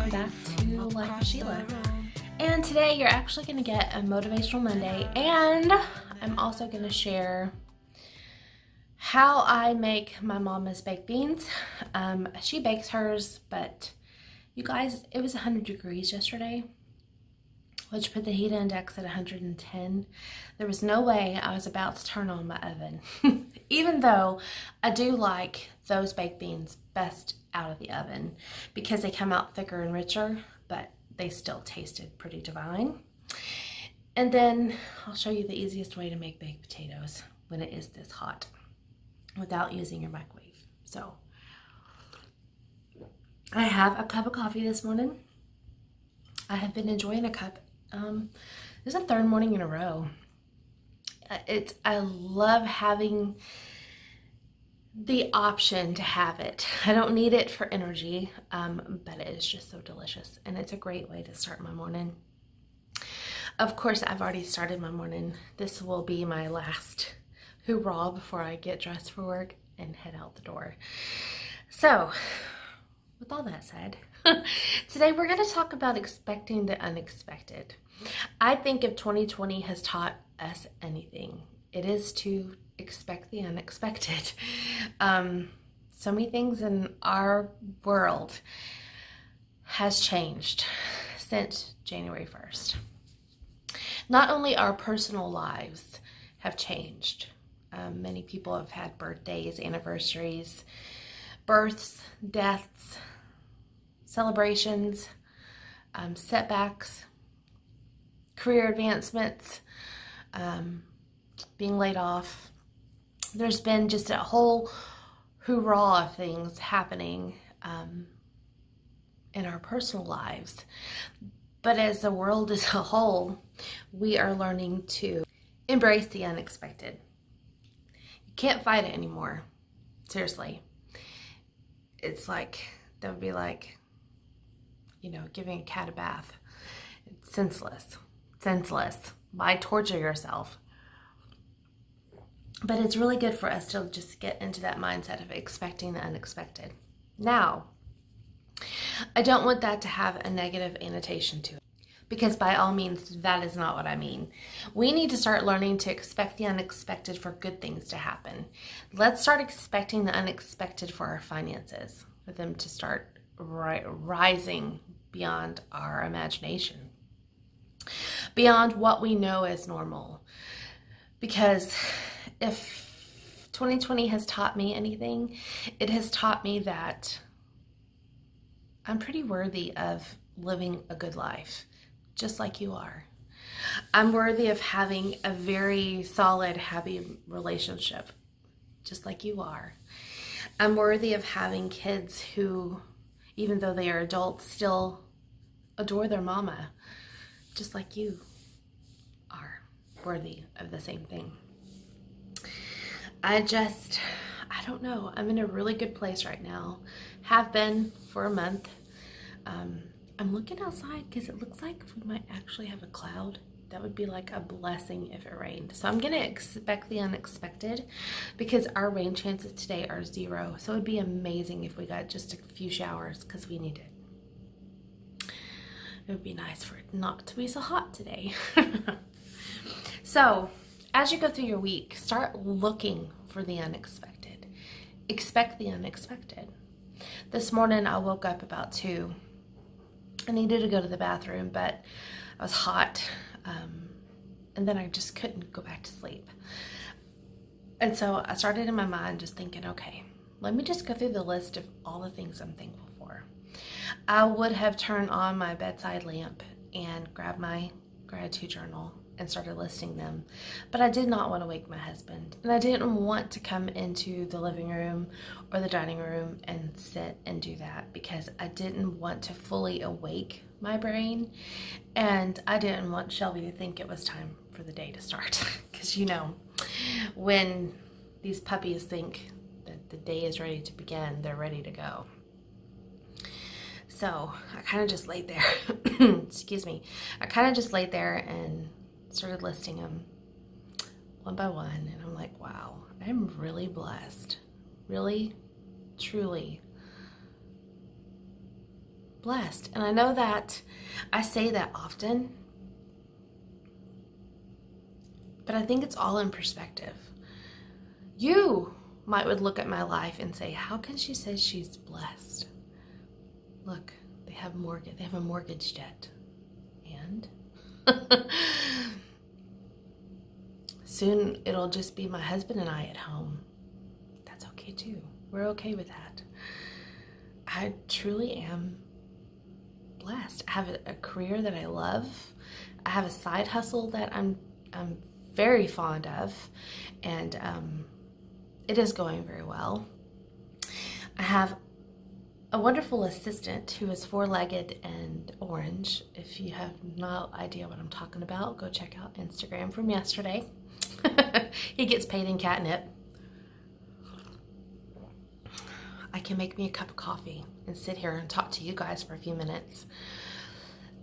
welcome back to Life with Sheila. And today you're actually going to get a Motivational Monday, and I'm also going to share how I make my mama's baked beans. She bakes hers, but you guys, it was 100 degrees yesterday, which put the heat index at 110. There was no way I was about to turn on my oven. Even though I do like those baked beans best out of the oven because they come out thicker and richer, but they still tasted pretty divine. And then I'll show you the easiest way to make baked potatoes when it is this hot without using your microwave. So I have a cup of coffee this morning. I have been enjoying a cup. This is the third morning in a row. I love having the option to have it. I don't need it for energy, but it is just so delicious, and it's a great way to start my morning. Of course, I've already started my morning. This will be my last hoorah before I get dressed for work and head out the door. So, with all that said, today we're going to talk about expecting the unexpected. I think if 2020 has taught us anything, it is to expect the unexpected. So many things in our world has changed since January 1st. Not only our personal lives have changed. Many people have had birthdays, anniversaries, births, deaths, celebrations, setbacks, career advancements, being laid off. There's been just a whole hoorah of things happening in our personal lives. But as the world as a whole, we are learning to embrace the unexpected. You can't fight it anymore. Seriously. It's like, that would be like, you know, giving a cat a bath. It's senseless. Senseless. Why torture yourself? But it's really good for us to just get into that mindset of expecting the unexpected. Now, I don't want that to have a negative annotation to it, because by all means, that is not what I mean. We need to start learning to expect the unexpected for good things to happen. Let's start expecting the unexpected for our finances, for them to start rising beyond our imagination, beyond what we know as normal. Because if 2020 has taught me anything, it has taught me that I'm pretty worthy of living a good life, just like you are. I'm worthy of having a very solid, happy relationship, just like you are. I'm worthy of having kids who, even though they are adults, still adore their mama, just like you are worthy of the same thing. I don't know. I'm in a really good place right now. Have been for a month. I'm looking outside because it looks like we might actually have a cloud. That would be like a blessing if it rained. So I'm going to expect the unexpected because our rain chances today are 0. So it would be amazing if we got just a few showers because we need it. It would be nice for it not to be so hot today. So, as you go through your week, start looking for the unexpected. Expect the unexpected. This morning I woke up about 2. I needed to go to the bathroom, but I was hot, and then I just couldn't go back to sleep. And so I started in my mind just thinking, okay, let me just go through the list of all the things I'm thankful for. I would have turned on my bedside lamp and grabbed my gratitude journal and started listing them, but I did not want to wake my husband, and I didn't want to come into the living room or the dining room and sit and do that because I didn't want to fully awake my brain, and I didn't want Shelby to think it was time for the day to start because you know, when these puppies think that the day is ready to begin, they're ready to go. So I kind of just laid there excuse me, I kind of just laid there and started listing them one by one, and I'm like, wow, I'm really blessed. Really, truly blessed. And I know that I say that often, but I think it's all in perspective. You would look at my life and say, how can she say she's blessed? Look, they have a mortgage debt. And soon it'll just be my husband and I at home. That's okay too. We're okay with that. I truly am blessed. I have a career that I love. I have a side hustle that I'm very fond of, and it is going very well. I have a wonderful assistant who is four-legged and orange. If you have no idea what I'm talking about, go check out Instagram from yesterday. He gets paid in catnip. I can make me a cup of coffee and sit here and talk to you guys for a few minutes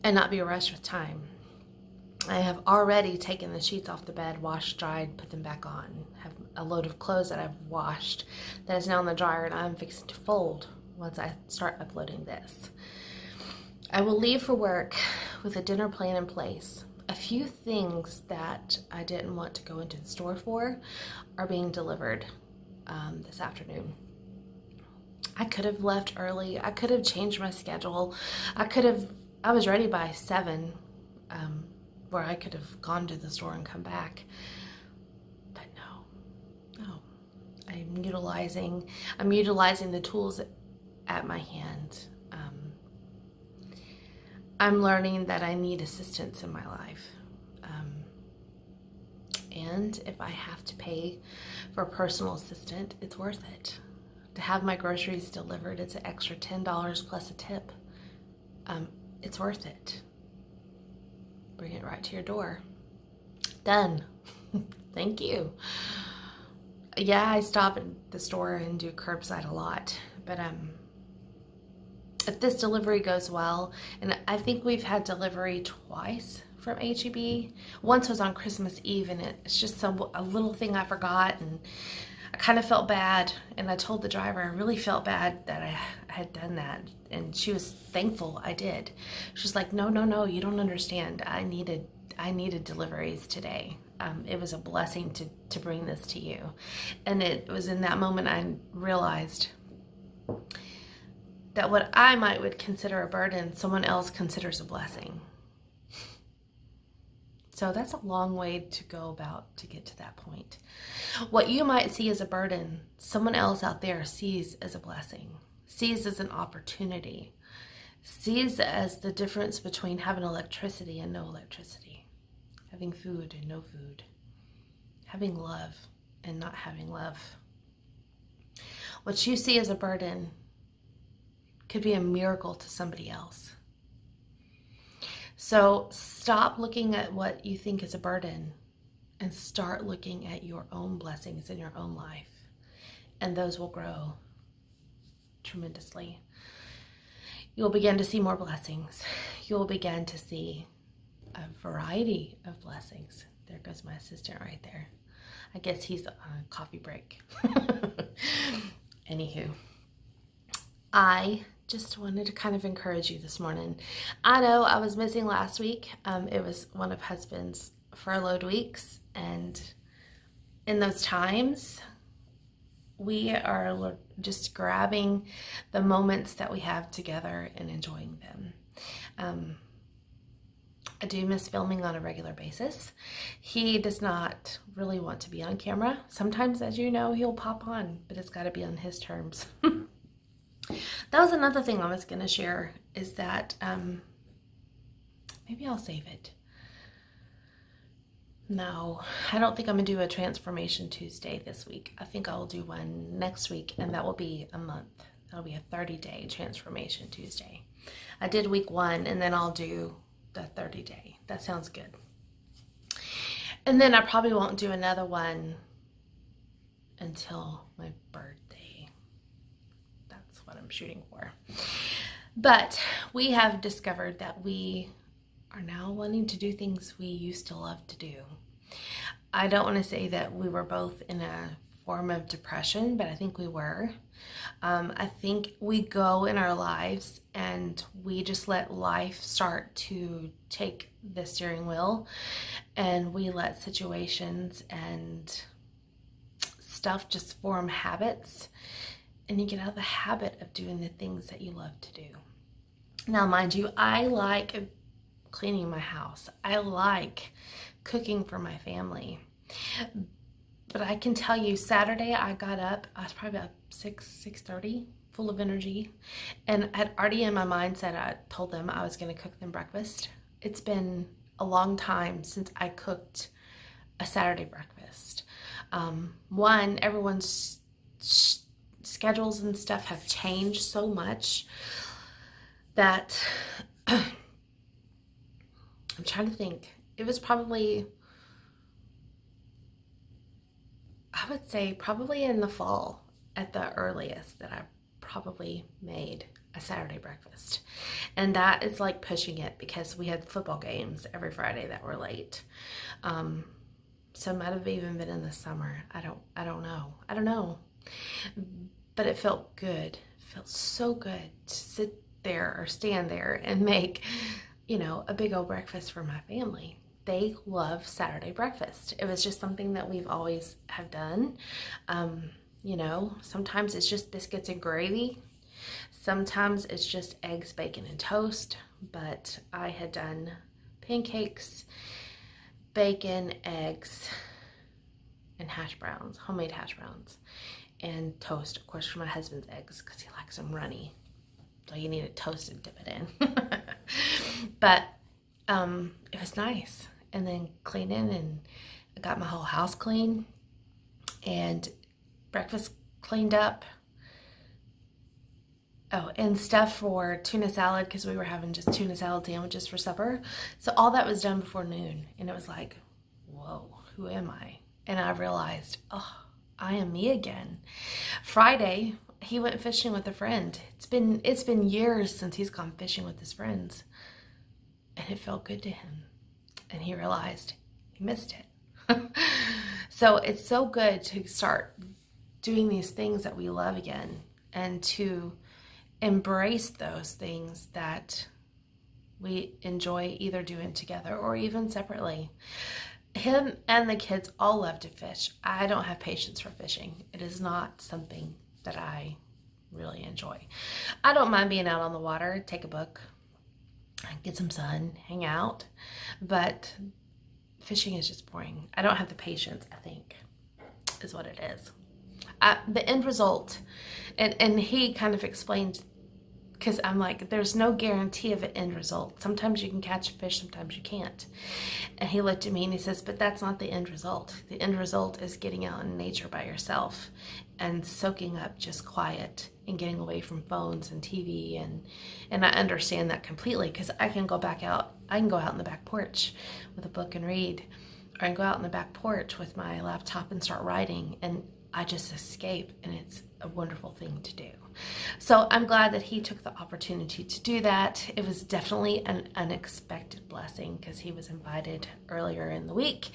and not be rushed with time. I have already taken the sheets off the bed, washed, dried, put them back on. I have a load of clothes that I've washed that is now in the dryer, and I'm fixing to fold once I start uploading this. I will leave for work with a dinner plan in place. A few things that I didn't want to go into the store for are being delivered this afternoon. I could have left early. I could have changed my schedule. I was ready by 7, where I could have gone to the store and come back. But no. I'm utilizing the tools at my hand. I'm learning that I need assistance in my life. And if I have to pay for a personal assistant, it's worth it. To have my groceries delivered, it's an extra $10 plus a tip. It's worth it. Bring it right to your door. Done. Thank you. Yeah, I stop at the store and do curbside a lot, but if this delivery goes well, and I think we've had delivery twice from HEB. Once was on Christmas Eve, and it's just a little thing I forgot, and I kind of felt bad, and I told the driver I really felt bad that I had done that, and she was thankful I did. She's like, no, you don't understand. I needed deliveries today. It was a blessing to bring this to you. And it was in that moment I realized that what I would consider a burden, someone else considers a blessing. So that's a long way to go about to get to that point. What you might see as a burden, someone else out there sees as a blessing, sees as an opportunity, sees as the difference between having electricity and no electricity, having food and no food, having love and not having love. What you see as a burden could be a miracle to somebody else. So stop looking at what you think is a burden and start looking at your own blessings in your own life. And those will grow tremendously. You'll begin to see more blessings. You'll begin to see a variety of blessings. There goes my assistant right there. I guess he's on a coffee break. Anywho, I just wanted to kind of encourage you this morning. I know I was missing last week. It was one of husband's furloughed weeks, and in those times, we are just grabbing the moments that we have together and enjoying them. I do miss filming on a regular basis. He does not really want to be on camera. Sometimes, as you know, he'll pop on, but it's got to be on his terms. That was another thing I was going to share, is that maybe I'll save it. No, I don't think I'm going to do a Transformation Tuesday this week. I think I'll do one next week, and that will be a month. That'll be a 30-day Transformation Tuesday. I did week 1, and then I'll do the 30-day. That sounds good. And then I probably won't do another one until my birthday. What I'm shooting for. But we have discovered that we are now wanting to do things we used to love to do. I don't want to say that we were both in a form of depression, but I think we were. I think we go in our lives and we just let life start to take the steering wheel, and we let situations and stuff just form habits, and you get out of the habit of doing the things that you love to do. Now, mind you, I like cleaning my house. I like cooking for my family. But I can tell you, Saturday I got up, I was probably about 6:30, full of energy. And I'd already in my mindset, I told them I was going to cook them breakfast. It's been a long time since I cooked a Saturday breakfast. One, everyone's schedules and stuff have changed so much that I'm trying to think. It was probably, I would say probably in the fall at the earliest that I probably made a Saturday breakfast. And that is like pushing it, because we had football games every Friday that were late. So it might have even been in the summer. I don't know. But it felt good. It felt so good to sit there or stand there and make, you know, a big old breakfast for my family. They love Saturday breakfast. It was just something that we've always have done. You know, sometimes it's just biscuits and gravy. Sometimes it's just eggs, bacon, and toast. But I had done pancakes, bacon, eggs, and hash browns, homemade hash browns, and toast, of course, for my husband's eggs, because he likes them runny. So you need it toasted, dip it in. But it was nice. And then cleaning, and I got my whole house clean, and breakfast cleaned up. Oh, and stuff for tuna salad, because we were having just tuna salad sandwiches for supper. So all that was done before noon, and it was like, whoa, who am I? And I realized, oh, I am me again. Friday, he went fishing with a friend. It's been years since he's gone fishing with his friends, and it felt good to him. And he realized he missed it. So it's so good to start doing these things that we love again, and to embrace those things that we enjoy either doing together or even separately. Him and the kids all love to fish. I don't have patience for fishing. It is not something that I really enjoy. I don't mind being out on the water, take a book, get some sun, hang out, but fishing is just boring. I don't have the patience, I think, is what it is. The end result, and he kind of explained, because I'm like, there's no guarantee of an end result. Sometimes you can catch a fish, sometimes you can't. And he looked at me and he says, but that's not the end result. The end result is getting out in nature by yourself and soaking up just quiet and getting away from phones and TV. And I understand that completely, because I can go back out. I can go out in the back porch with a book and read, or I can go out in the back porch with my laptop and start writing, and I just escape, and it's a wonderful thing to do. So I'm glad that he took the opportunity to do that. It was definitely an unexpected blessing, because he was invited earlier in the week,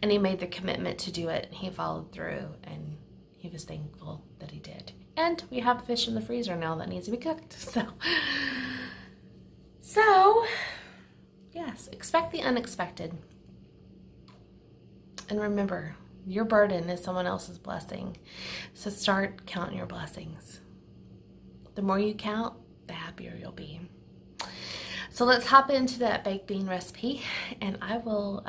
and he made the commitment to do it, and he followed through, and he was thankful that he did. And we have fish in the freezer now that needs to be cooked. So yes, expect the unexpected. And remember, your burden is someone else's blessing. So start counting your blessings. The more you count, the happier you'll be. So let's hop into that baked bean recipe, and I will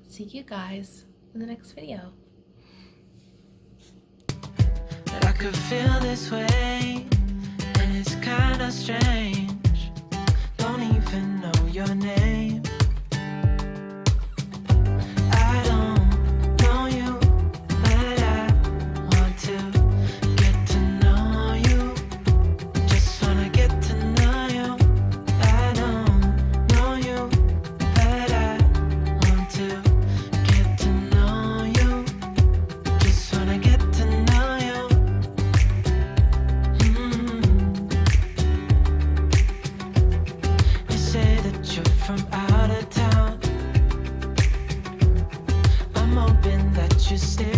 see you guys in the next video. But I could feel this way, and it's kinda strange. Don't even know your name. I don't know you, but I want to get to know you. Just wanna get to know you. I don't know you, but I want to get to know you. Just wanna get to know you. You say that you're from out of town. I'm hoping that you stay